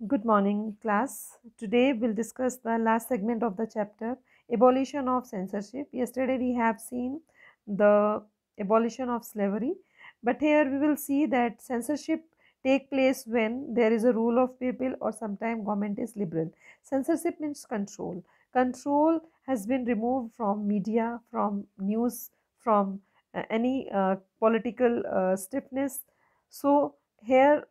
Good morning, class. Today we'll discuss the last segment of the chapter, abolition of censorship. Yesterday we have seen the abolition of slavery, but here we will see that censorship take place when there is a rule of people or sometimes government is liberal. Censorship means control. Control has been removed from media, from news, from any political stiffness. So here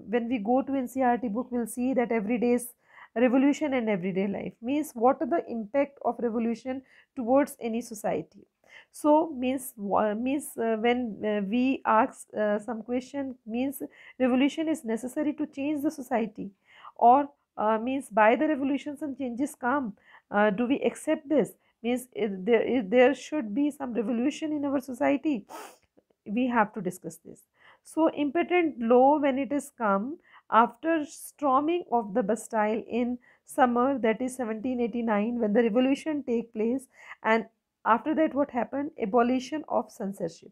when we go to NCRT book, we'll see that everyday's revolution and everyday life means what are the impact of revolution towards any society. So means when we ask some question, means revolution is necessary to change the society, or means by the revolution some changes come. Do we accept this? Means there should be some revolution in our society. We have to discuss this. So impotent law, when it is come after storming of the Bastille in summer, that is 1789, when the revolution take place, and after that what happened? Abolition of censorship.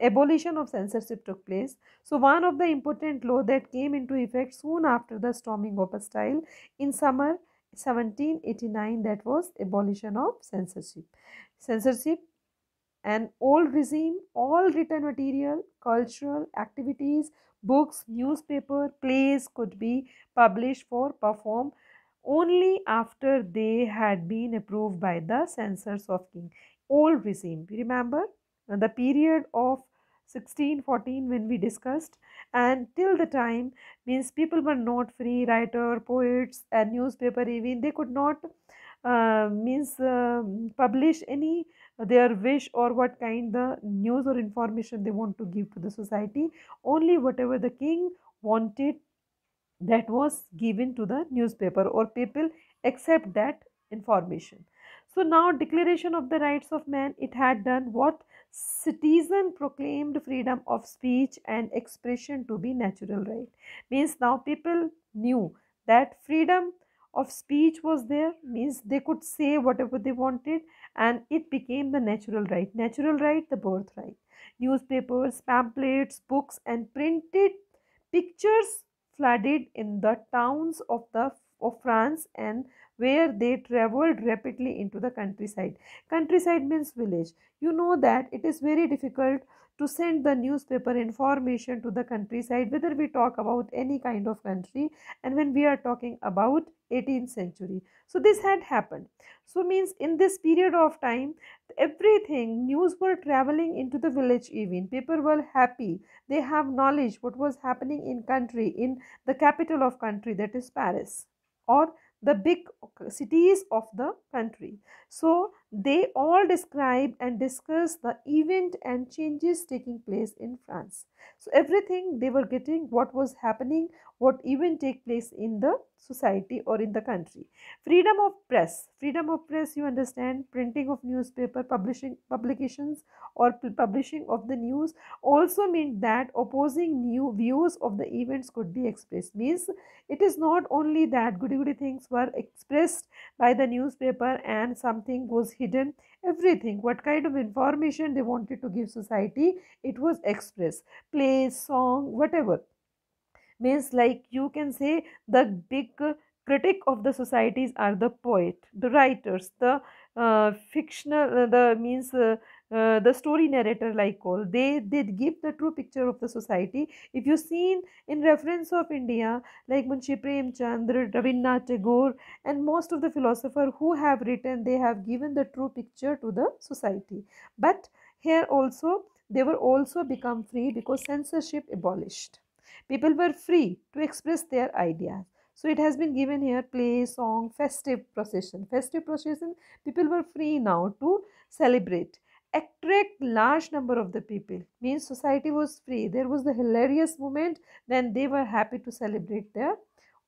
Abolition of censorship took place. So one of the important law that came into effect soon after the storming of Bastille in summer 1789, that was abolition of censorship. Censorship, an old regime, all written material, cultural activities, books, newspaper, plays could be published for perform only after they had been approved by the censors of king. Old regime, remember the period of 1614 when we discussed, and till the time, means people were not free. Writer, poets and newspaper, even they could not publish any their wish or what kind the news or information they want to give to the society. Only whatever the king wanted, that was given to the newspaper, or people accept that information. So now declaration of the rights of man, it had done what? Citizen proclaimed freedom of speech and expression to be natural right. Means now people knew that freedom of speech was there, means they could say whatever they wanted, and it became the natural right. Natural right, the birthright. Newspapers, pamphlets, books and printed pictures flooded in the towns of France, and where they traveled rapidly into the countryside. Countryside means village. You know that it is very difficult to send the newspaper information to the countryside, whether we talk about any kind of country, and when we are talking about 18th century. So this had happened. So means in this period of time, everything news were traveling into the village. Even people were happy, they have knowledge what was happening in country, in the capital of country, that is Paris, or the big cities of the country. So they all describe and discuss the event and changes taking place in France. So everything they were getting, what was happening, what even take place in the society or in the country. Freedom of press. Freedom of press, you understand, printing of newspaper, publishing publications, or publishing of the news, also meant that opposing new views of the events could be expressed. Means it is not only that goody things were expressed by the newspaper and something was hidden. Everything, what kind of information they wanted to give society, it was expressed. Plays, song, whatever. Means like you can say the big critic of the societies are the poet, the writers, the fictional the means the story narrator, like all they give the true picture of the society. If you seen in reference of India, like Munshi Premchand, Rabindranath Tagore, and most of the philosopher who have written, they have given the true picture to the society. But here also they were also become free because censorship abolished. People were free to express their ideas. So it has been given here: play, song, festive procession. Festive procession, people were free now to celebrate. Attract large number of the people, means society was free. There was the hilarious moment, then they were happy to celebrate their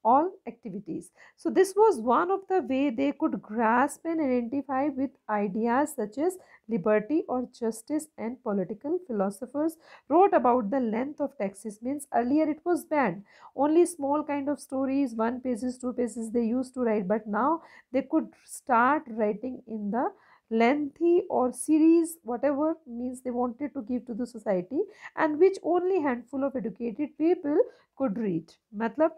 all activities. So this was one of the way they could grasp and identify with ideas such as liberty or justice. And political philosophers wrote about the length of taxes. Means earlier it was banned, only small kind of stories, 1 pages, 2 pages they used to write, but now they could start writing in the lengthy or series, whatever means they wanted to give to the society, and which only handful of educated people could read. Matlab,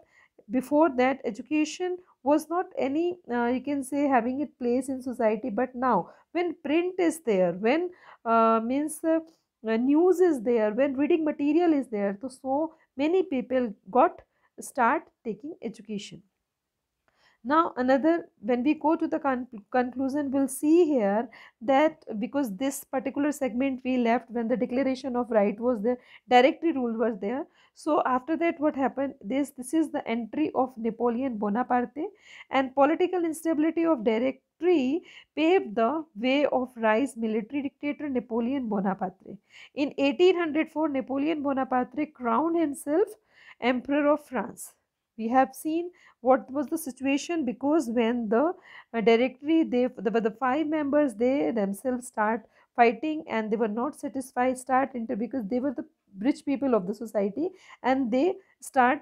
before that education was not any you can say having its place in society, but now when print is there, when means news is there, when reading material is there, so many people got start taking education. Now another, when we go to the conclusion, we'll see here that because this particular segment we left when the declaration of right was there, directory rule was there. So after that what happened, this is the entry of Napoleon Bonaparte, and political instability of directory paved the way of rise military dictator Napoleon Bonaparte. In 1804 Napoleon Bonaparte crowned himself emperor of France. We have seen what was the situation, because when the directory, there were the five members, they themselves start fighting and they were not satisfied, start into, because they were the rich people of the society, and they start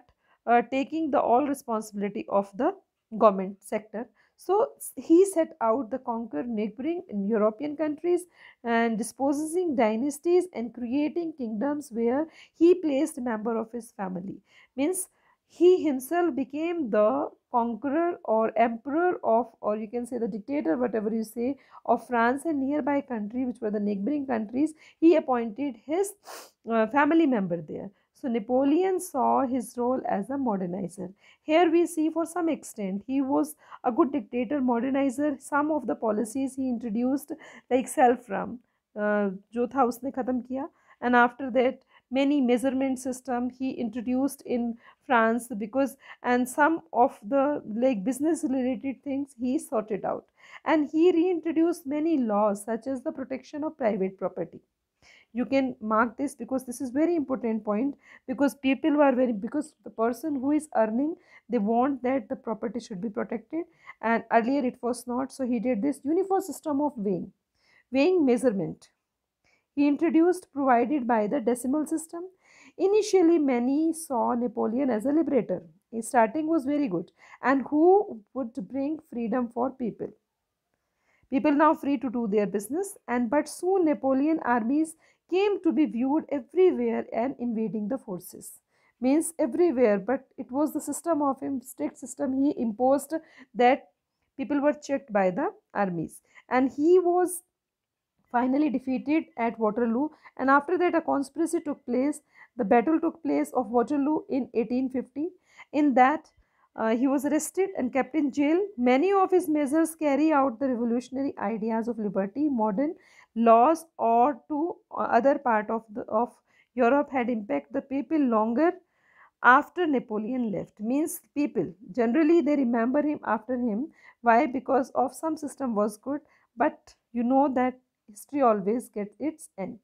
taking the all responsibility of the government sector. So he set out the conquer neighboring European countries and disposing dynasties and creating kingdoms where he placed a member of his family. Means he himself became the conqueror or emperor of, or you can say the dictator, whatever you say, of France and nearby country, which were the neighboring countries. He appointed his family member there. So Napoleon saw his role as a modernizer. Here we see, for some extent he was a good dictator, modernizer. Some of the policies he introduced, like self ram जो था उसने खत्म किया, and after that many measurement system he introduced in France, because and some of the like business related things he sorted out, and he reintroduced many laws such as the protection of private property. You can mark this because this is very important point, because people were very, because the person who is earning, they want that the property should be protected, and earlier it was not. So he did this uniform system of weighing measurement he introduced, provided by the decimal system. Initially, many saw Napoleon as a liberator. His starting was very good, and who would bring freedom for people. People now free to do their business, and but soon Napoleon armies came to be viewed everywhere and invading the forces. Means everywhere, but it was the system of him, strict system he imposed, that people were checked by the armies, and he was finally defeated at Waterloo, and after that a conspiracy took place. The battle took place of Waterloo in 1850. In that, he was arrested and kept in jail. Many of his measures carry out the revolutionary ideas of liberty, modern laws, or to other part of Europe had impact the people longer after Napoleon left. Means people generally they remember him after him. Why? Because of some system was good, but you know that history always gets its end.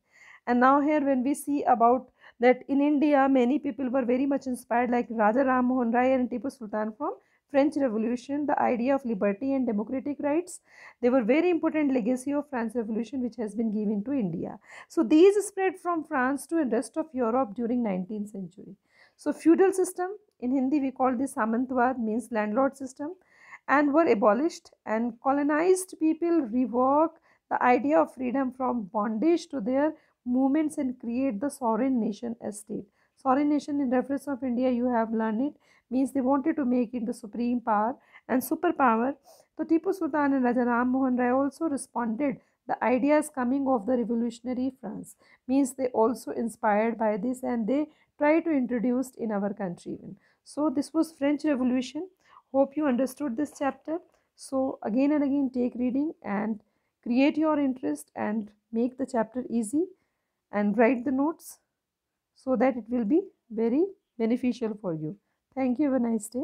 And now here when we see about that in India, many people were very much inspired, like Raja Ram Mohan Rai and Tipu Sultan from French Revolution, the idea of liberty and democratic rights. They were very important legacy of French Revolution which has been given to India. So these spread from France to the rest of Europe during 19th century. So feudal system, in Hindi we call this Samantwad, means landlord system, and were abolished, and colonized people revoke the idea of freedom from bondage to their movements and create the sovereign nation as state. Sovereign nation in reference of India, you have learned it, means they wanted to make it the supreme power and superpower. So Tipu Sultan and Raja Ram Mohan Rai also responded the ideas coming of the revolutionary France, means they also inspired by this and they try to introduce in our country even. So this was French Revolution. Hope you understood this chapter. So again and again take reading and create your interest and make the chapter easy and write the notes so that it will be very beneficial for you. Thank you. Have a nice day.